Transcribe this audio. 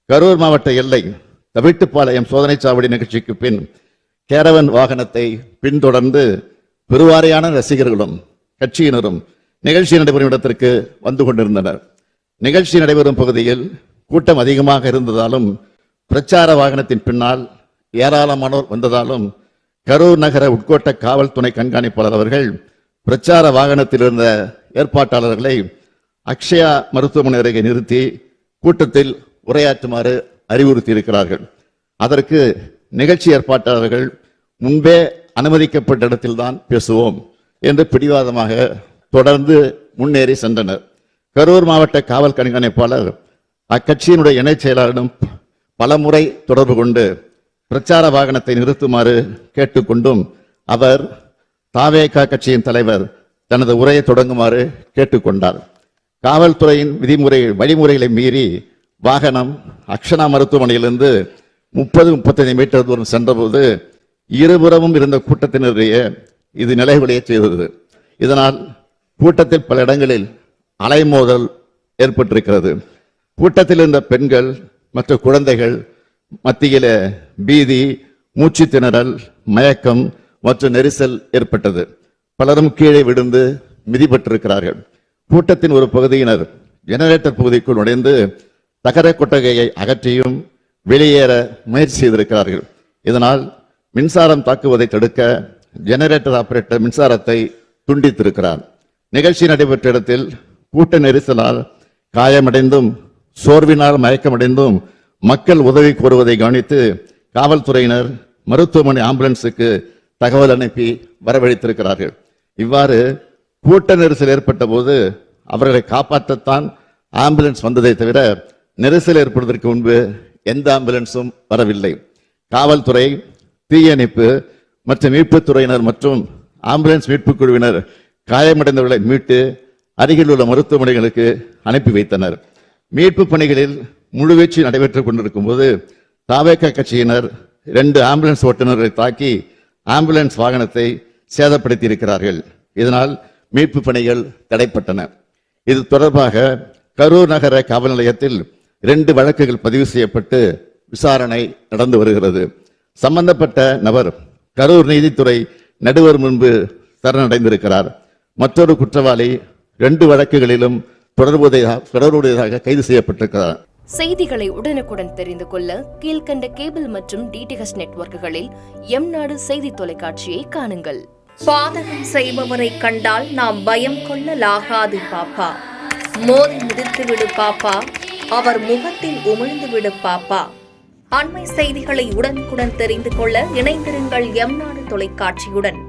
கரூர் மாவட்ட எல்லை தவிட்டுப்பாளையம் சோதனை சாவடி நிகழ்ச்சிக்கு பின் கேரவன் வாகனத்தை பின்தொடர்ந்து பெருவாரியான ரசிகர்களும் கட்சியினரும் நிகழ்ச்சி நடைபெறும் இடத்திற்கு வந்து கொண்டிருந்தனர். நிகழ்ச்சி நடைபெறும் பகுதியில் கூட்டம் அதிகமாக இருந்ததாலும் பிரச்சார வாகனத்தின் பின்னால் ஏராளமானோர் வந்ததாலும் கரூர் நகர உட்கோட்ட காவல் துணை கண்காணிப்பாளர் அவர்கள் பிரச்சார வாகனத்தில் இருந்த ஏற்பாட்டாளர்களை அக்ஷயா மருத்துவமனை அருகே நிறுத்தி கூட்டத்தில் உரையாற்றுமாறு அறிவுறுத்தி இருக்கிறார்கள். அதற்கு நிகழ்ச்சி ஏற்பாட்டாளர்கள் முன்பே அனுமதிக்கப்பட்ட இடத்தில்தான் பேசுவோம் என்று பிடிவாதமாக தொடர்ந்து முன்னேறி சென்றனர். கரூர் மாவட்ட காவல் கண்காணிப்பாளர் அக்கட்சியினுடைய இணைச் செயலாளரிடம் பலமுறை தொடர்பு கொண்டு பிரச்சார வாகனத்தை நிறுத்துமாறு கேட்டுக்கொண்டும் அவர் தாவேகா கட்சியின் தலைவர் தனது உரையை தொடங்குமாறு கேட்டுக்கொண்டார். காவல்துறையின் வழிமுறைகளை மீறி வாகனம் அக்ஷனா மருத்துவமனையிலிருந்து 30-35 மீட்டர் தூரம் சென்றபோது இருபுறமும் இருந்த கூட்டத்தினரையே இது நிலைகுலைய செய்தது. இதனால் கூட்டத்தில் பல இடங்களில் அலைமோதல் ஏற்பட்டிருக்கிறது. கூட்டத்தில் இருந்த பெண்கள் மற்றும் குழந்தைகள் மத்தியில பீதி, மூச்சு திணறல், மயக்கம் மற்றும் நெரிசல் ஏற்பட்டது. பலரும் கீழே விழுந்து மிதிப்பட்டிருக்கிறார்கள். கூட்டத்தின் ஒரு பகுதியினர் ஜெனரேட்டர் பகுதிக்குள் நுழைந்து தகர கொட்டகையை அகற்றியும் வெளியேற முயற்சி செய்திருக்கிறார்கள். இதனால் மின்சாரம் தாக்குவதை தடுக்க ஜெனரேட்டர் ஆபரேட்டர் மின்சாரத்தை துண்டித்திருக்கிறார். நிகழ்ச்சி நடைபெற்ற இடத்தில் கூட்ட நெரிசலால் காயமடைந்தும் சோர்வினால் மயக்கமடைந்தும் மக்கள் உதவி கோருவதை கவனித்து காவல்துறையினர் மருத்துவமனை ஆம்புலன்ஸுக்கு தகவல் அனுப்பி வரவழைத்திருக்கிறார்கள். இவ்வாறு கூட்ட நெரிசல் ஏற்பட்ட போது அவர்களை காப்பாற்றத்தான் ஆம்புலன்ஸ் வந்ததை தவிர நெரிசல் ஏற்படுவதற்கு முன்பு எந்த ஆம்புலன்ஸும் வரவில்லை. காவல்துறை, தீயணைப்பு மற்றும் மீட்புத் துறையினர் மற்றும் ஆம்புலன்ஸ் மீட்புக் குழுவினர் காயமடைந்தவர்களை மீட்டு அருகில் உள்ள மருத்துவமனைகளுக்கு அனுப்பி வைத்தனர். மீட்பு பணிகளில் முழுவீச்சு நடைபெற்றுக் கொண்டிருக்கும் போது தாவேகா கட்சியினர் 2 ஆம்புலன்ஸ் ஓட்டுநர்களை தாக்கி ஆம்புலன்ஸ் வாகனத்தை சேதப்படுத்தி இருக்கிறார்கள். இதனால் மீட்பு பணிகள் தடைப்பட்டன. இது தொடர்பாக கரூர் நகர காவல் நிலையத்தில் 2 வழக்குகள் பதிவு செய்யப்பட்டு விசாரணை நடந்து வருகிறது. சம்பந்தப்பட்ட நபர் கரூர் நீதித்துறை நடுவர் முன்பு சரணடைந்திருக்கிறார். மற்றொரு குற்றவாளி 2 வழக்குகளிலும் தொடர்புடையதாக கைது செய்யப்பட்டிருக்கிறார். செய்திகளை உடனுக்குடன் தெரிந்து கொள்ள கீழ்கண்ட கேபிள் மற்றும் டிடிஹெச் நெட்வொர்க்குகளில் எம்நாடு செய்தி தொலைக்காட்சியை காணுங்கள். பாதகம் செய்பவரை கண்டால் நாம் பயம் கொள்ளலாகாது பாப்பா. மோதி மிதித்து விடு பாப்பா, அவர் முகத்தில் உமிழ்ந்து விடு பாப்பா. அண்மை செய்திகளை உடனுக்குடன் தெரிந்து கொள்ள இணைந்திருங்கள் எம்நாடு தொலைக்காட்சியுடன்.